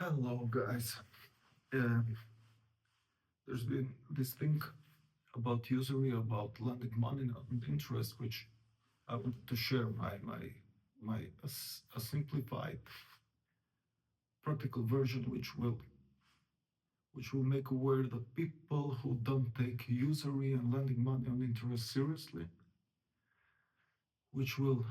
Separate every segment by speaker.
Speaker 1: Hello, guys. Um, there's been this thing about usury, about lending money and interest, which I want to share a simplified, practical version, which will make aware the people who don't take usury and lending money and interest seriously, which will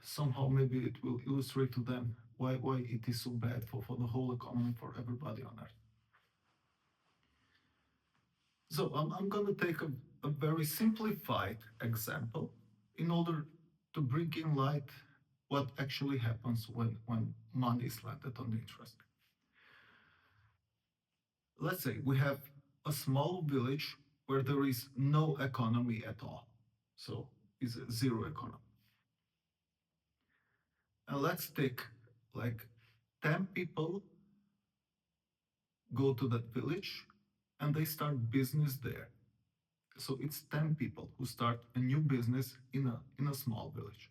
Speaker 1: somehow maybe it will illustrate to them why it is so bad for the whole economy, for everybody on earth. So I'm going to take a very simplified example in order to bring in light what actually happens when money is landed on interest. Let's say we have a small village where there is no economy at all. So it's a zero economy. And let's take like 10 people go to that village and they start business there. So it's 10 people who start a new business in a small village.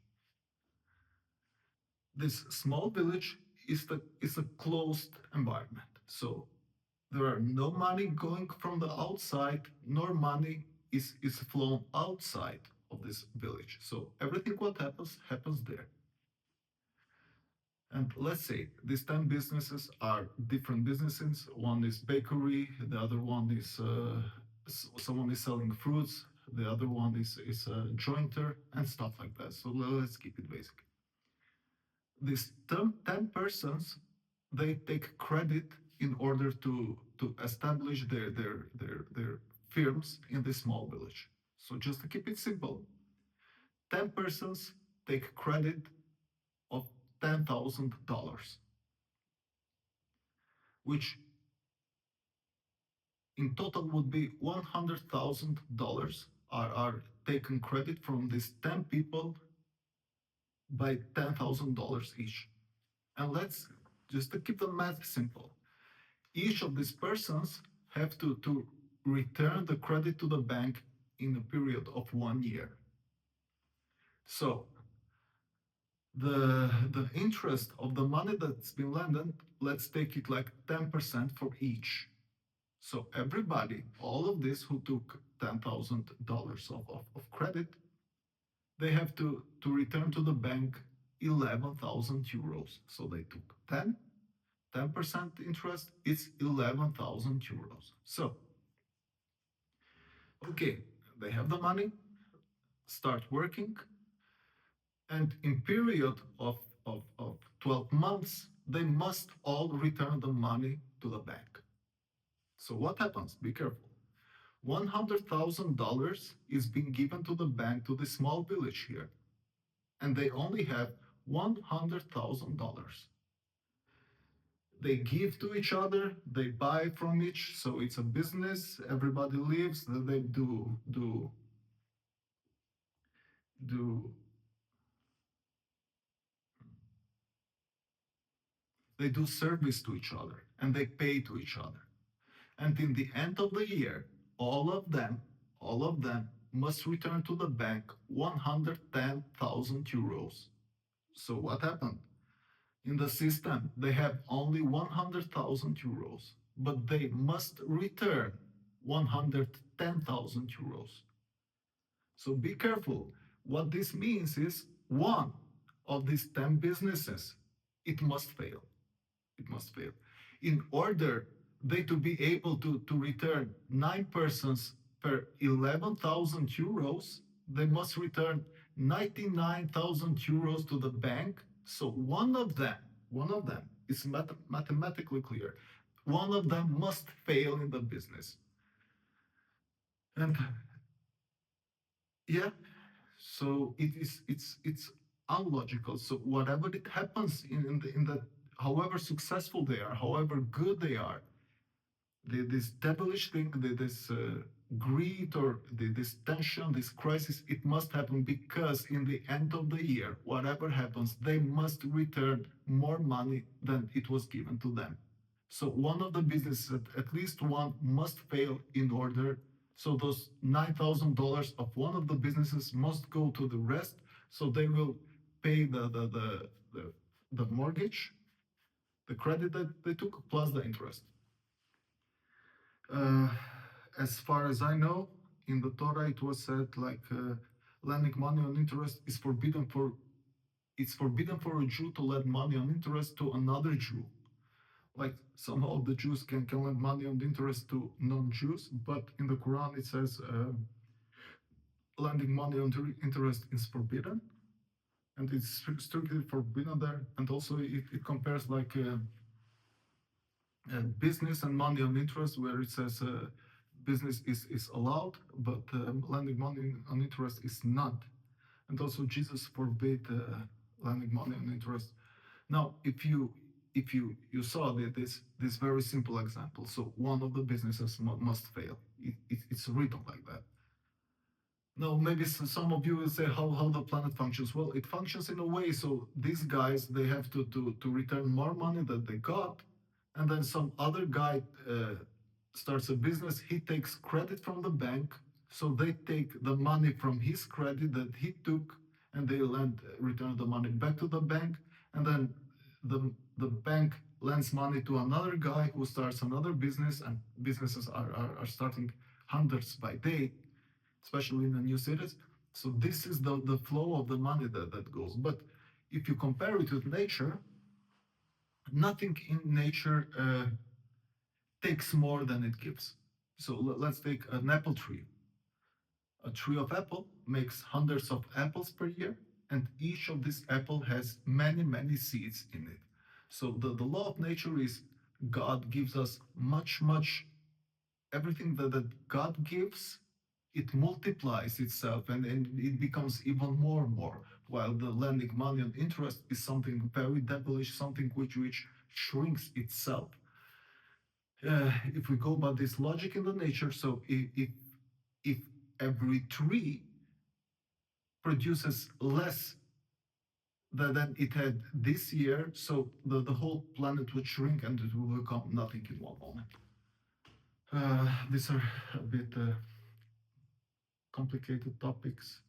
Speaker 1: This small village is a closed environment. So there are no money going from the outside, nor money is flown outside of this village. So everything what happens there. And let's say these 10 businesses are different businesses. One is bakery, the other one is someone is selling fruits, the other one is a jointer and stuff like that. So let's keep it basic. These 10 persons, they take credit in order to establish their firms in this small village. So just to keep it simple, 10 persons take credit of $10,000, which in total would be $100,000 are taken credit from these 10 people by $10,000 each. And let's just to keep the math simple. Each of these persons have to return the credit to the bank in a period of 1 year. So the interest of the money that's been lended, let's take it like 10% for each. So everybody, all of this who took $10,000 of credit, they have to return to the bank 11,000 euros. So they took 10% interest, it's 11,000 euros. So, okay, they have the money, start working, and in period of 12 months, they must all return the money to the bank. So what happens? Be careful. $100,000 is being given to the bank, to the small village here, and they only have $100,000. They give to each other, they buy from each, so it's a business, everybody lives, they do they do service to each other and they pay to each other. And in the end of the year, all of them must return to the bank 110,000 euros. So what happened? In the system, they have only 100,000 euros, but they must return 110,000 euros. So be careful. What this means is one of these 10 businesses, it must fail. It must fail. In order they to be able to return 9 persons per 11,000 euros, they must return 99,000 euros to the bank. So one of them is mathematically clear. One of them must fail in the business. And yeah, so it's unlogical. So whatever it happens in the however successful they are, however good they are, this devilish thing, this greed or this tension, this crisis, it must happen because in the end of the year, whatever happens, they must return more money than it was given to them. So one of the businesses, at least one, must fail in order. So those $9,000 of one of the businesses must go to the rest. So they will pay the mortgage, The credit that they took plus the interest. Uh, as far as I know, in the Torah it was said like lending money on interest is forbidden for it's forbidden for a Jew to lend money on interest to another Jew. Like somehow the Jews can lend money on interest to non-Jews, but in the Quran it says lending money on interest is forbidden, and it's strictly forbidden there. And also it compares like business and money on interest, where it says business is allowed, but lending money on interest is not. And also Jesus forbade lending money on interest. Now, if you saw this very simple example, so one of the businesses must fail. It's written like that. Now, maybe some of you will say how the planet functions. Well, it functions in a way. So these guys, they have to return more money that they got, and then some other guy starts a business. He takes credit from the bank, so they take the money from his credit that he took, and they return the money back to the bank, and then the bank lends money to another guy who starts another business, and businesses are starting hundreds by day, especially in the new cities. So this is the flow of the money that goes. But if you compare it with nature, nothing in nature takes more than it gives. So let's take an apple tree. A tree of apple makes hundreds of apples per year, and each of this apple has many seeds in it. So the law of nature is God gives us much everything that God gives, it multiplies itself, and it becomes even more and more. While the lending money on interest is something very devilish, something which shrinks itself. If we go by this logic in the nature, so if every tree produces less than it had this year, so the whole planet would shrink and it will become nothing in one moment. These are a bit complicated topics.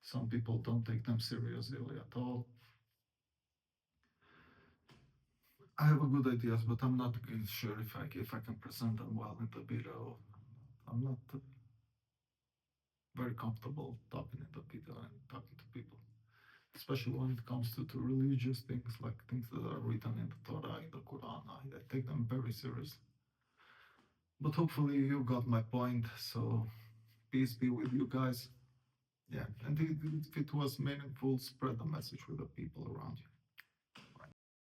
Speaker 1: Some people don't take them seriously at all. I have a good ideas, but I'm not sure if I can present them well in the video. I'm not very comfortable talking in the video and talking to people, especially when it comes to religious things, like things that are written in the Torah, in the Quran. I take them very seriously. But hopefully you got my point. So peace be with you guys. Yeah, and if it was meaningful, spread the message with the people around you.